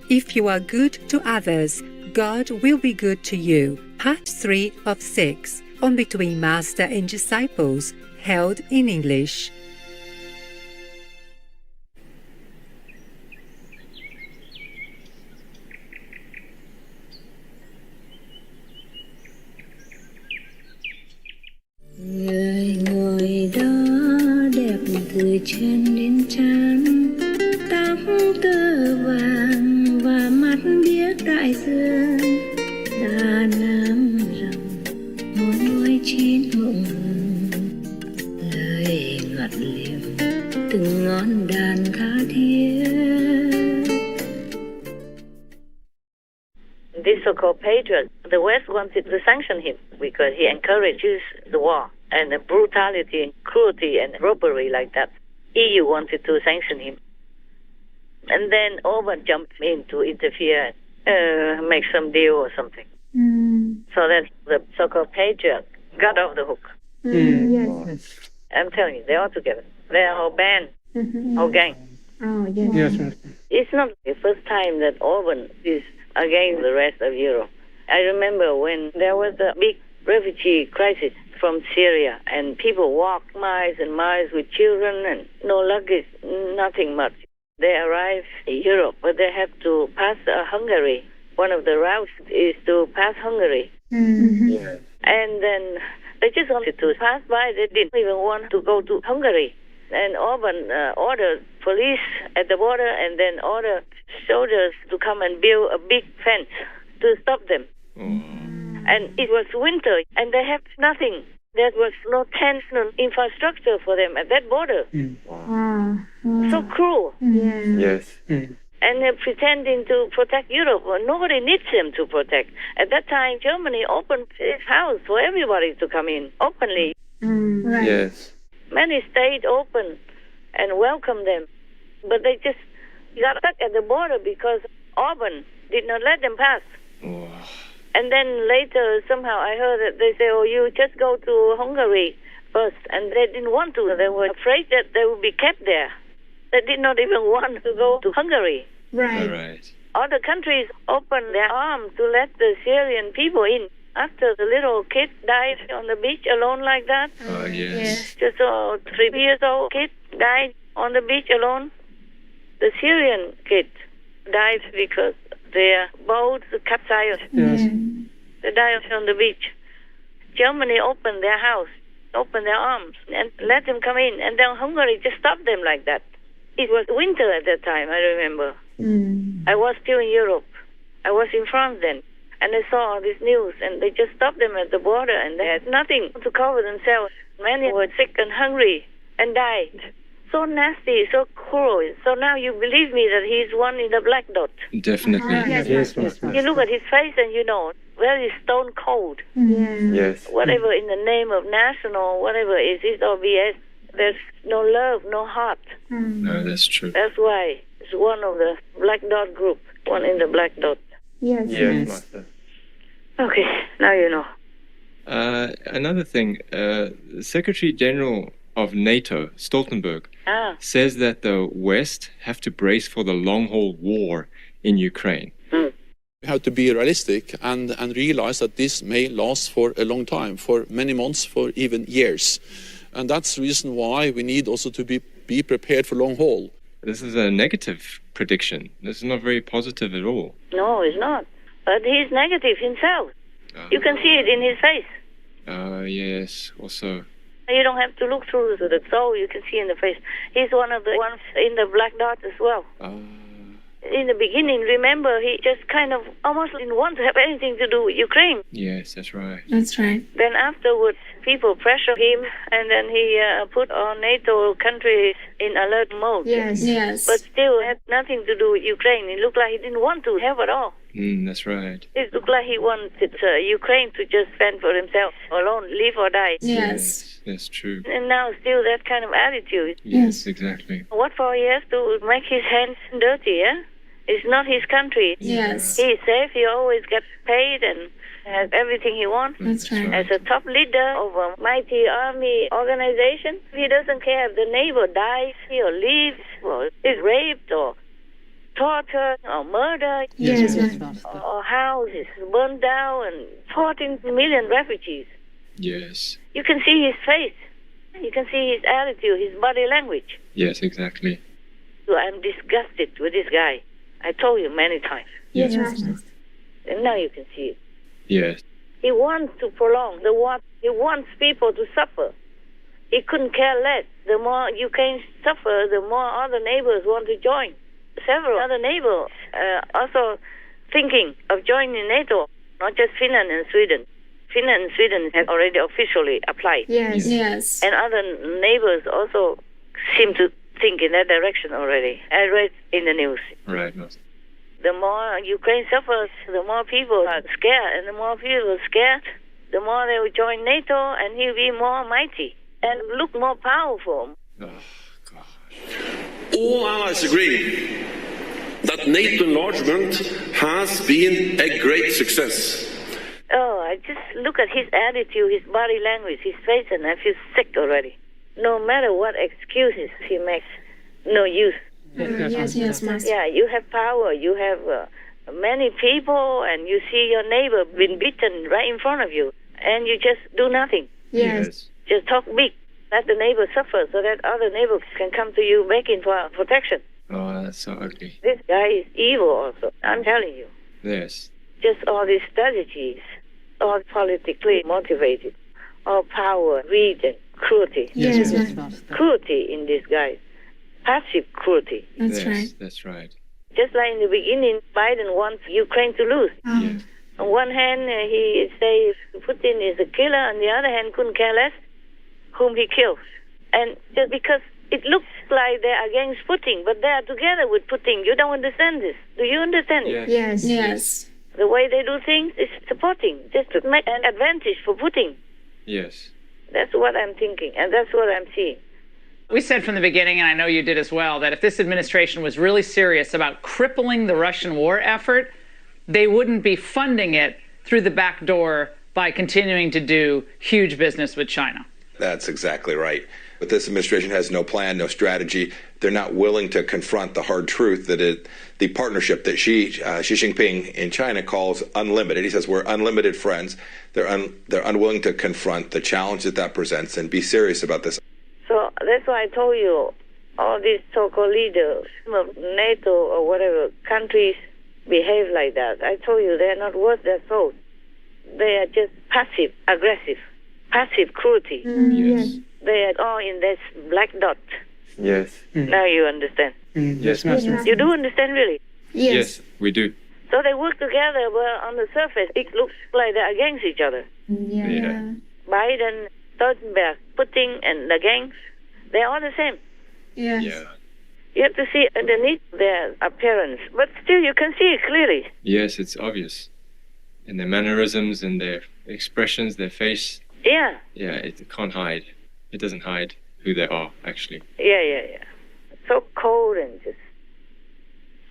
If you are good to others, God will be good to you. Part 3 of 6 on Between Master and Disciples, held in English. Người ngồi đó đẹp từ chân đến trán, tóc tơ vàng và mắt biếc đại dương, đà nam rồng muốn nuôi trên mộng hồng, lời ngọt liềm từng ngón đàn tha thiết. This so-called patriot, the West wanted to sanction him because he encourages the war and the brutality and cruelty and robbery like that. EU wanted to sanction him. And then Orban jumped in to interfere, make some deal or something. So that the so-called patriot got off the hook. Yes. I'm telling you, they're all together. They're a whole band, whole gang. Oh, yes. Yes. It's not the first time that Orban is against the rest of Europe. I remember when there was a big refugee crisis from Syria and people walked miles and miles with children and no luggage, nothing much. They arrived in Europe, but they have to pass Hungary. One of the routes is to pass Hungary. Yeah. And then they just wanted to pass by. They didn't even want to go to Hungary. And Orban ordered police at the border and then ordered soldiers to come and build a big fence to stop them. And it was winter, and they have nothing. There was no tents, no infrastructure for them at that border. So cruel. Yes. And they're pretending to protect Europe. Well, nobody needs them to protect. At that time, Germany opened its house for everybody to come in openly. Right. Yes. Many stayed open and welcomed them. But they just got stuck at the border because Orban did not let them pass. Oh. And then later, somehow I heard that they say, oh, you just go to Hungary first. And they didn't want to. They were afraid that they would be kept there. They did not even want to go to Hungary. Right. All right. Other countries opened their arms to let the Syrian people in. After the little kid died on the beach alone like that, Oh, yes. just a 3 years old kid died on the beach alone. The Syrian kid died because their boat capsized. Yes. They died on the beach. Germany opened their house, opened their arms, and let them come in. And then Hungary just stopped them like that. It was winter at that time, I remember. I was still in Europe. I was in France then. And I saw all this news, and they just stopped them at the border, and they had nothing to cover themselves. Many were sick and hungry and died. So nasty, so cruel. So now you believe me that he's one in the black dot. Definitely. Yes. You look at his face and you know, very stone cold. Yes. Whatever in the name of national, whatever is all BS. There's no love, no heart. No, that's true. That's why it's one of the black dot group, one in the black dot. Yes. Yes, Master. Okay, now you know. Another thing, Secretary General of NATO, Stoltenberg, says that the West have to brace for the long-haul war in Ukraine. We have to be realistic and realize that this may last for a long time, for many months, for even years. And that's the reason why we need also to be prepared for long haul. This is a negative prediction. This is not very positive at all. No, it's not. But he's negative himself. You can see it in his face. Yes, also. You don't have to look through the soul, you can see in the face. He's one of the ones in the black dot as well. In the beginning, remember, he just kind of almost didn't want to have anything to do with Ukraine. Yes, that's right. That's right. Then afterwards, people pressured him, and then he put all NATO countries in alert mode. Yes. But still had nothing to do with Ukraine. It looked like he didn't want to have it all. That's right. It looked like he wanted Ukraine to just fend for himself alone, live or die. Yes. That's true. And now still that kind of attitude. Yes, exactly. What for he has to make his hands dirty, yeah? It's not his country. Yes. He's safe, he always gets paid and has everything he wants. That's right. As a top leader of a mighty army organization, he doesn't care if the neighbor dies or leaves or is raped or torture or murder, Yes. or houses burned down, and 14 million refugees. Yes. You can see his face. You can see his attitude, his body language. Yes, exactly. So I'm disgusted with this guy. I told you many times. Yes. And now you can see it. Yes. He wants to prolong the war. He wants people to suffer. He couldn't care less. The more Ukraine suffer, the more other neighbors want to join. Several other neighbors also thinking of joining NATO, not just Finland and Sweden. Finland and Sweden have already officially applied. Yes. And other neighbors also seem to think in that direction already. I read in the news. Right. The more Ukraine suffers, the more people are scared. And the more people are scared, the more they will join NATO, and he'll be more mighty and look more powerful. Oh, gosh. All allies agree that NATO enlargement has been a great success. Oh, I just look at his attitude, his body language, his face, and I feel sick already. No matter what excuses he makes, no use. Yes, Master. Yeah, you have power, you have many people, and you see your neighbor being beaten right in front of you, and you just do nothing. Yes. Just talk big. Let the neighbor suffer so that other neighbors can come to you begging for protection. Oh, that's so ugly. This guy is evil also. I'm telling you. Yes. Just all these strategies, all politically motivated, all power, greed, and cruelty. Yes. Cruelty in this guy. Passive cruelty. That's right. Just like in the beginning, Biden wants Ukraine to lose. Yes. On one hand, he says Putin is a killer. On the other hand, couldn't care less whom he kills. And just because it looks like they're against Putin, but they are together with Putin. You don't understand this. Do you understand it? Yes. The way they do things is supporting, just to make an advantage for Putin. Yes. That's what I'm thinking, and that's what I'm seeing. We said from the beginning, and I know you did as well, that if this administration was really serious about crippling the Russian war effort, they wouldn't be funding it through the back door by continuing to do huge business with China. That's exactly right. But this administration has no plan, no strategy. They're not willing to confront the hard truth that the partnership that Xi Jinping in China calls unlimited. He says we're unlimited friends. They're unwilling to confront the challenge that presents and be serious about this. So that's why I told you, all these so-called leaders of NATO or whatever countries behave like that. I told you they're not worth their salt. They are just passive, aggressive, passive cruelty. Yes. They are all in this black dot. Yes. Now you understand. Yes, Master. You do understand, really? Yes, we do. So they work together, but on the surface, it looks like they're against each other. Yeah. Biden, Stoltenberg, Putin, and the gangs, they're all the same. Yeah. You have to see underneath their appearance, but still you can see it clearly. Yes, it's obvious. In their mannerisms and their expressions, their face. Yeah. Yeah, it can't hide. It doesn't hide who they are, actually. Yeah. So cold and just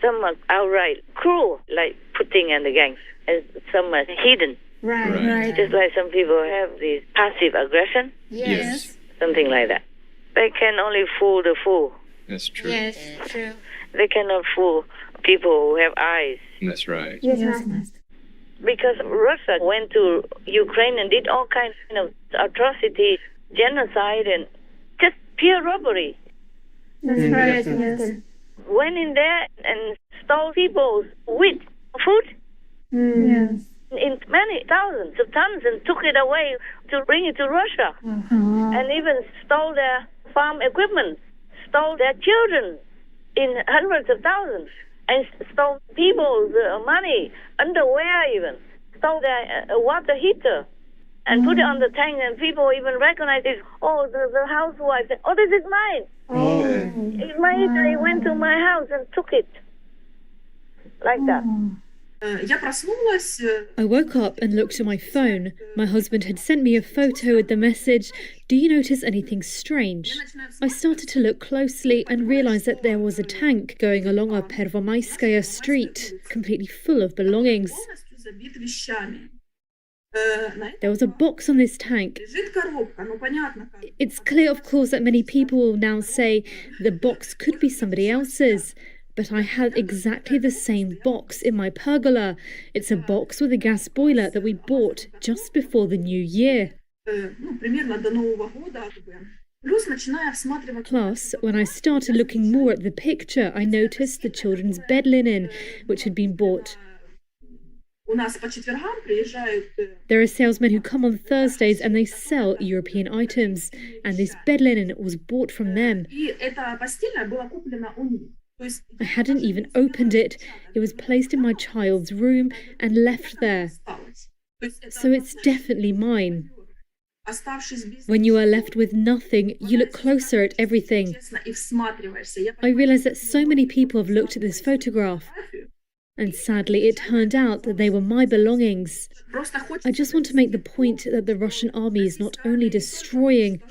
some are outright cruel, like Putin and the gangs, and some are hidden. Right. Just like some people have this passive aggression. Yes. Something like that. They can only fool the fool. That's true. Yes, true. They cannot fool people who have eyes. That's right. Yes, Master. Because Russia went to Ukraine and did all kinds of atrocities, genocide, and just pure robbery. That's right, Master. Went in there and stole people's wheat, food, Yes. in many thousands of tons, and took it away to bring it to Russia. And even stole their farm equipment, stole their children in hundreds of thousands, and stole people's money, underwear even, stole their water heater, and put it on the tank, and people even recognize it. Oh, the housewife said, oh, this is mine. It's mine. They went to my house and took it. Like that. I woke up and looked at my phone. My husband had sent me a photo with the message, "Do you notice anything strange?" I started to look closely and realised that there was a tank going along a Pervomaiskaya street, completely full of belongings. There was a box on this tank. It's clear, of course, that many people will now say the box could be somebody else's. But I had exactly the same box in my pergola. It's a box with a gas boiler that we bought just before the new year. Plus, when I started looking more at the picture, I noticed the children's bed linen, which had been bought. There are salesmen who come on Thursdays and they sell European items, and this bed linen was bought from them. I hadn't even opened it. It was placed in my child's room and left there. So it's definitely mine. When you are left with nothing, you look closer at everything. I realized that so many people have looked at this photograph. And sadly, it turned out that they were my belongings. I just want to make the point that the Russian army is not only destroying,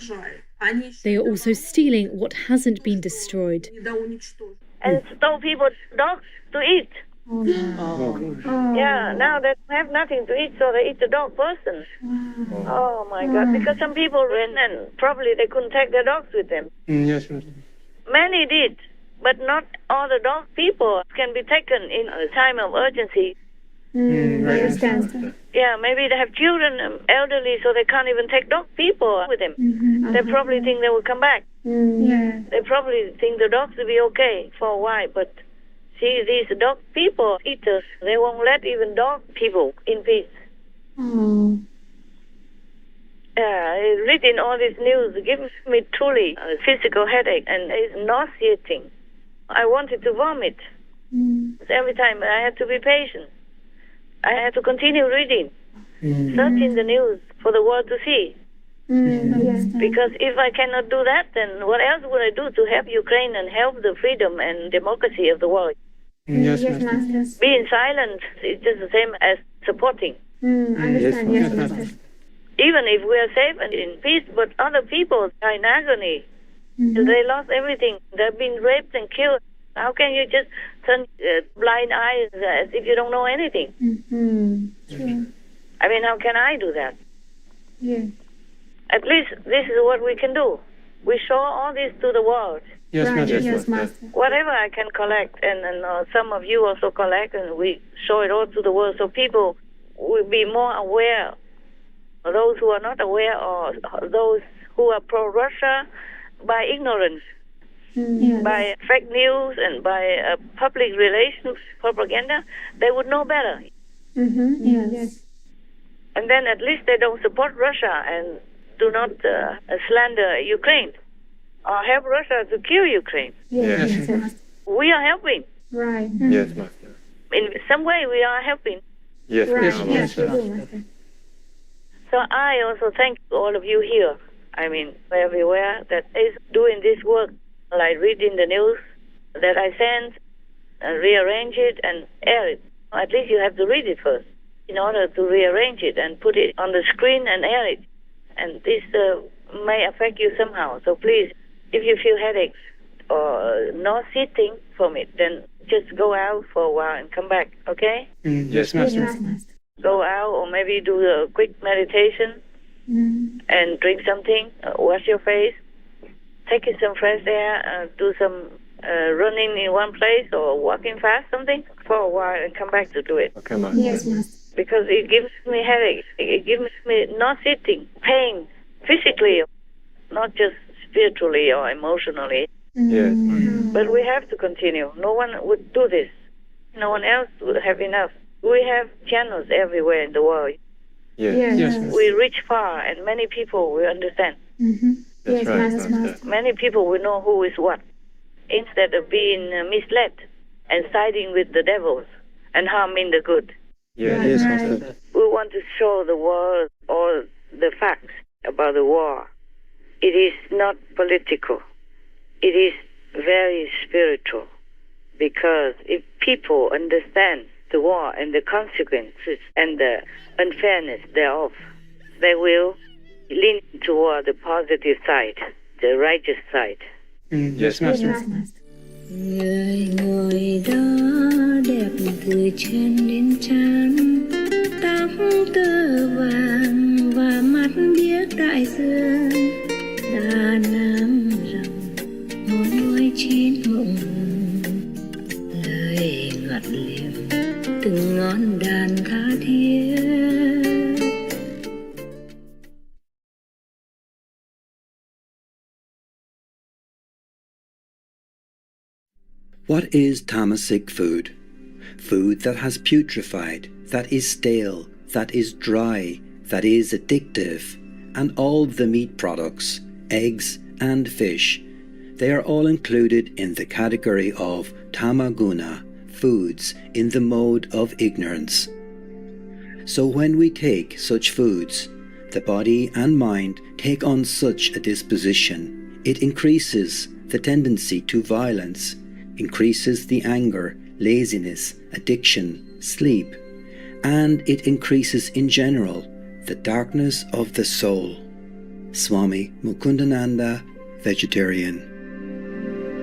they are also stealing what hasn't been destroyed. And stole people's dogs to eat. Yeah, now they have nothing to eat, so they eat the dog person. Oh my God, because some people ran and probably they couldn't take their dogs with them. Yes. Many did. But not all the dog people can be taken in a time of urgency. I understand. Yeah, maybe they have children, elderly, so they can't even take dog people with them. They probably think they will come back. They probably think the dogs will be okay for a while, but see, these dog people, eaters, they won't let even dog people in peace. Reading all this news gives me truly a physical headache and it's nauseating. I wanted to vomit. Every time I had to be patient. I had to continue reading, searching the news for the world to see. Because if I cannot do that, then what else would I do to help Ukraine and help the freedom and democracy of the world? Yes, Master. Being silent is just the same as supporting. Understand, yes, Master. Even if we are safe and in peace, but other people are in agony. They lost everything. They've been raped and killed. How can you just turn blind eyes as if you don't know anything? I mean, how can I do that? At least this is what we can do. We show all this to the world. Yes, Master. Whatever I can collect, and some of you also collect, and we show it all to the world so people will be more aware. Those who are not aware, or those who are pro-Russia, by ignorance, by fake news and by public relations propaganda, they would know better. Yes. And then at least they don't support Russia and do not slander Ukraine or help Russia to kill Ukraine. Yes. We are helping. Right. Yes, Master. In some way we are helping. Yes, Master. So I also thank all of you here. I mean, everywhere that is doing this work, like reading the news that I send, and rearrange it and air it. At least you have to read it first in order to rearrange it and put it on the screen and air it. And this may affect you somehow. So please, if you feel headaches or nauseating from it, then just go out for a while and come back, okay? Yes, Master. Go out or maybe do a quick meditation and drink something, wash your face, take in some fresh air, do some running in one place or walking fast, something for a while and come back to do it. Okay, Master. Yes, Master. Because it gives me headache, it gives me nauseating, pain, physically, not just spiritually or emotionally. Yes. But we have to continue. No one would do this. No one else would have enough. We have channels everywhere in the world. Yes. We reach far, and many people will understand. That's right, Master. Many people will know who is what, instead of being misled and siding with the devils and harming the good. Yes, Master. We want to show the world all the facts about the war. It is not political. It is very spiritual. Because if people understand the war and the consequences and the unfairness thereof, they will lean toward the positive side, the righteous side. Yes, Master. Người ngồi đó đẹp từ chân đến trán, tóc tơ vàng và mắt biếc đại dương, đà nam rồng ngồi nuôi chín mộng hồng. từng ngọn đàn tha thiết. What is tamasic food? Food that has putrefied, that is stale, that is dry, that is addictive, and all the meat products, eggs and fish, they are all included in the category of tamaguna, foods in the mode of ignorance. So when we take such foods, the body and mind take on such a disposition, it increases the tendency to violence, increases the anger, laziness, addiction, sleep, and it increases in general the darkness of the soul. Swami Mukundananda, vegetarian.